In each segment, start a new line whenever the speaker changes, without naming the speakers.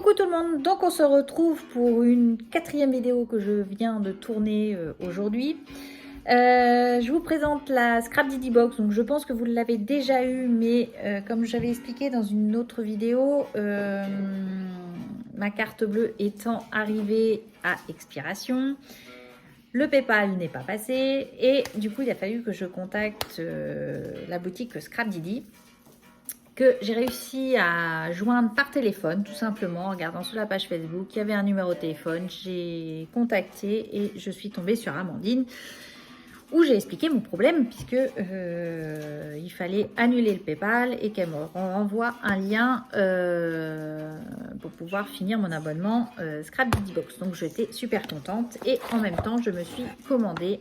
Coucou tout le monde, donc on se retrouve pour une quatrième vidéo que je viens de tourner aujourd'hui. Je vous présente la Scrap Didi Box, donc je pense que vous l'avez déjà eu, mais comme j'avais expliqué dans une autre vidéo, ma carte bleue étant arrivée à expiration, le PayPal n'est pas passé et du coup il a fallu que je contacte la boutique Scrap Didi, que j'ai réussi à joindre par téléphone, tout simplement, en regardant sur la page Facebook, il y avait un numéro de téléphone, j'ai contacté et je suis tombée sur Amandine, où j'ai expliqué mon problème, puisque il fallait annuler le PayPal et qu'elle me renvoie un lien pour pouvoir finir mon abonnement Scrap Didi Box. Donc j'étais super contente et en même temps, je me suis commandé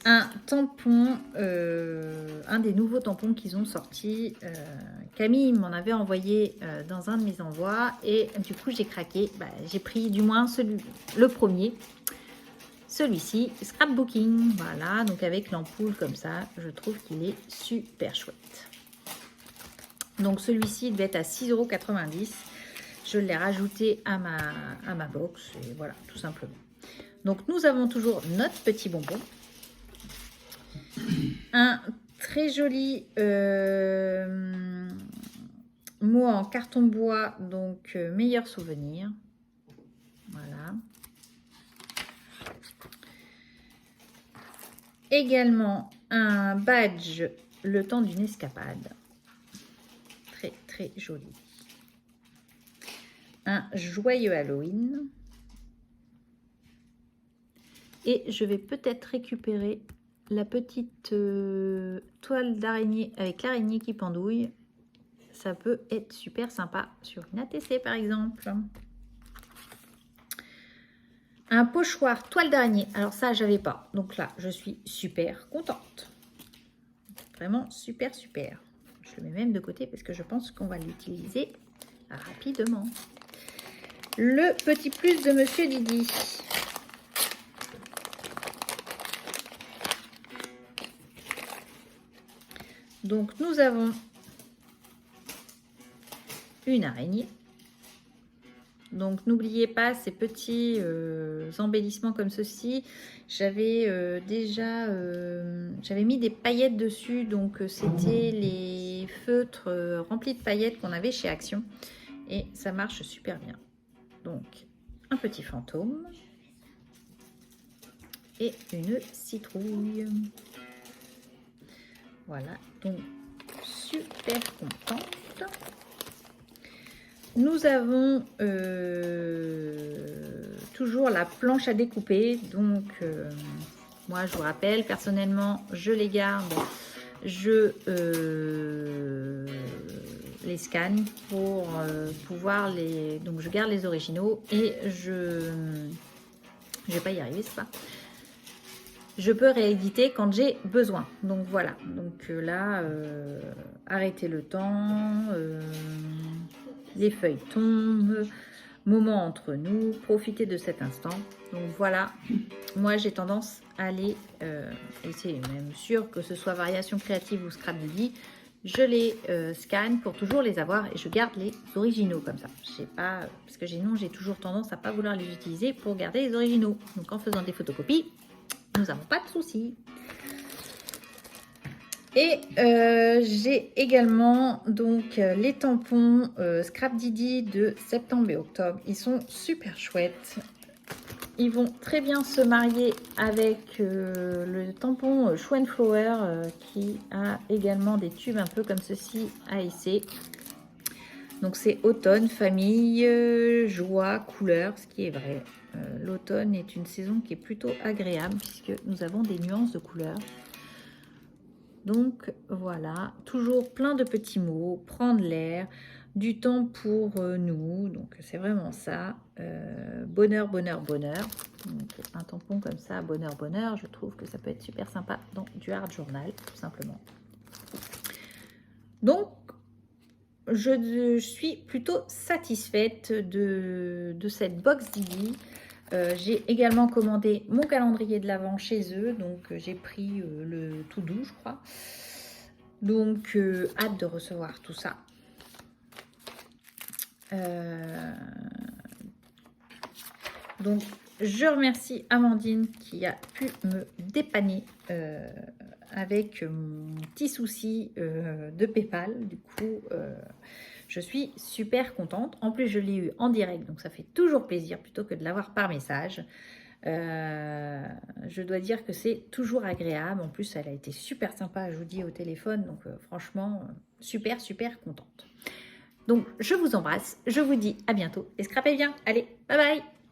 un tampon, un des nouveaux tampons qu'ils ont sortis. Camille m'en avait envoyé dans un de mes envois et du coup j'ai craqué. J'ai pris du moins le premier, celui-ci, Scrapbooking. Voilà, donc avec l'ampoule comme ça, je trouve qu'il est super chouette. Donc celui-ci devait être à 6,90 €. Je l'ai rajouté à ma box et voilà, tout simplement. Donc nous avons toujours notre petit bonbon. Un très joli mot en carton bois, donc meilleur souvenir. Voilà. Également un badge le temps d'une escapade. Très très joli. Un joyeux Halloween. Et je vais peut-être récupérer la petite toile d'araignée avec l'araignée qui pendouille. Ça peut être super sympa sur une ATC par exemple. Un pochoir toile d'araignée. Alors ça, j'avais pas. Donc là, je suis super contente. Vraiment super, super. Je le mets même de côté parce que je pense qu'on va l'utiliser rapidement. Le petit plus de Monsieur Didi. Donc nous avons une araignée. Donc n'oubliez pas ces petits embellissements comme ceci. J'avais j'avais mis des paillettes dessus. Donc c'était les feutres remplis de paillettes qu'on avait chez Action. Et ça marche super bien. Donc un petit fantôme. Et une citrouille. Voilà, donc super contente. Nous avons toujours la planche à découper. Donc, moi, je vous rappelle, personnellement, je les garde. Je les scanne pour pouvoir les... Donc, je garde les originaux et je vais pas y arriver, c'est ça. Je peux rééditer quand j'ai besoin. Donc voilà. Donc là, arrêtez le temps, les feuilles tombent, moment entre nous, profitez de cet instant. Donc voilà, moi j'ai tendance à aller, et c'est même sûr que ce soit Variation Créative ou Scrap Didi, je les scanne pour toujours les avoir et je garde les originaux comme ça. Je sais pas, parce que sinon j'ai toujours tendance à pas vouloir les utiliser pour garder les originaux. Donc en faisant des photocopies, nous n'avons pas de soucis. Et j'ai également donc les tampons Scrap Didi de septembre et octobre. Ils sont super chouettes. Ils vont très bien se marier avec le tampon Chou & Flower qui a également des tubes un peu comme ceci à essai. Donc c'est automne, famille, joie, couleur, ce qui est vrai. L'automne est une saison qui est plutôt agréable puisque nous avons des nuances de couleurs. Donc voilà, toujours plein de petits mots, prendre l'air, du temps pour nous. Donc c'est vraiment ça. Bonheur, bonheur, bonheur. Donc, un tampon comme ça, bonheur, bonheur, je trouve que ça peut être super sympa dans du hard journal, tout simplement. Donc je suis plutôt satisfaite de cette box Didi. J'ai également commandé mon calendrier de l'Avent chez eux. Donc j'ai pris le tout doux, je crois. Donc hâte de recevoir tout ça. Donc, je remercie Amandine qui a pu me dépanner avec mon petit souci de PayPal. Du coup, je suis super contente. En plus, je l'ai eu en direct, donc ça fait toujours plaisir plutôt que de l'avoir par message. Je dois dire que c'est toujours agréable. En plus, elle a été super sympa, je vous dis, au téléphone. Donc, franchement, super, super contente. Donc, je vous embrasse. Je vous dis à bientôt. Et scrapez bien. Allez, bye bye!